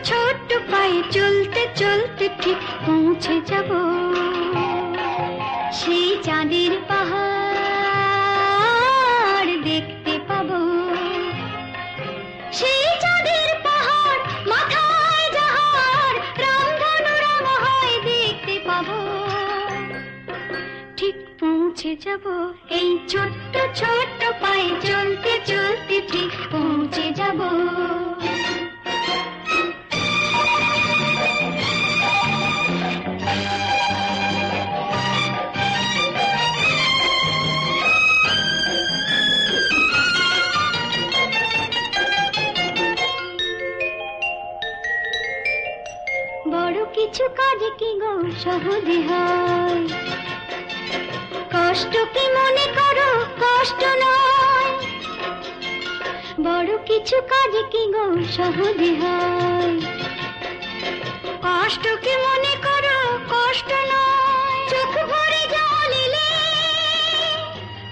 ছোট্ট পায়ে চলতে চলতে ঠিক পৌঁছে যাব সেই চাঁদের পাহাড় দেখতে পাবো। সেই চাঁদের পাহাড় মাথায় যাহার রামধনু রঙ হয় দেখতে পাবো। ঠিক পৌঁছে যাব এই ছোট্ট ছোট্ট পায়ে চলতে চলতে ঠিক পৌঁছে যাব। বড় কিছু কাজ কি গো সহজে হয়, কষ্ট কি মনে করো কষ্ট নয়। বড় কিছু কাজ কি গো সহজে হয়, কষ্ট কি মনে করো কষ্ট নয়। চোখ ভরে জল এলে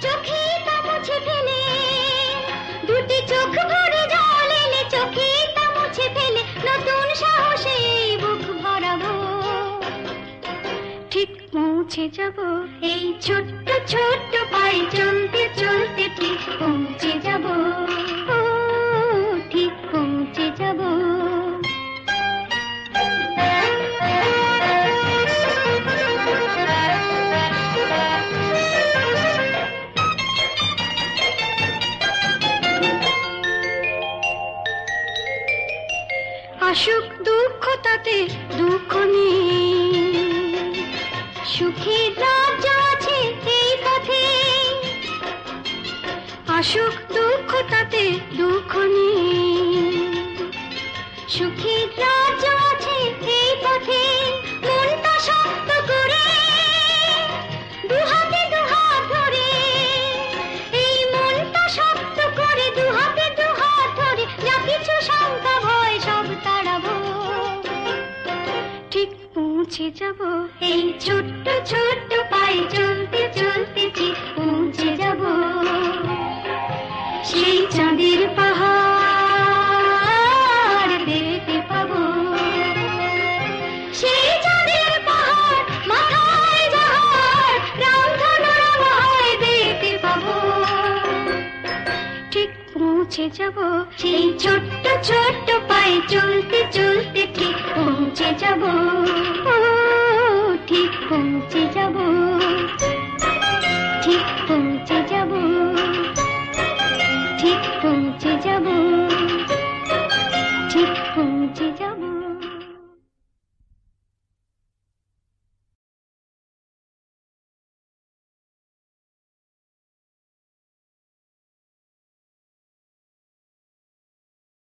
চোখে তা মুছে ফেলে, দুটি চোখ ভরে জল এলে চোখে তা মুছে ফেলে নতুন সাহসে বুক ভরাবো। ঠিক পৌঁছে যাব এই ছোট্ট ছোট্ট পায়ে চলতে চলতে ঠিক পৌঁছে যাব। ও ঠিক পৌঁছে যাব। আসুক দুঃখ তাতে দুঃখ নেই, সুখের রাজ্য আছে এই পথে। আসুক দুঃখ তাতে দুঃখ নেই, সুখের রাজ্য আছে এই পথে। মনটা শক্ত করে দুহাতে দুহাত ধরে, এই মনটা শক্ত করে দুহাতে দুহাত ধরে যা কিছু শঙ্কা ভয় সব তাড়াবো। ঠিক পৌঁছে যাব এই ছোট্ট ছোট্ট পায়ে চলতে চলতে ঠিক পৌঁছে যাব সেই চাঁদের পাহাড় দেখতে পাবো। সেই চাঁদের পাহাড় মাথায় যাহার রামধনু রঙ হয় দেখতে পাবো। ঠিক পৌঁছে যাব সেই ছোট্ট ছোট্ট পায়ে চলতে চলতে ঠিক পৌঁছে যাব। ও ঠিক পৌঁছে যাব, ঠিক পৌঁছে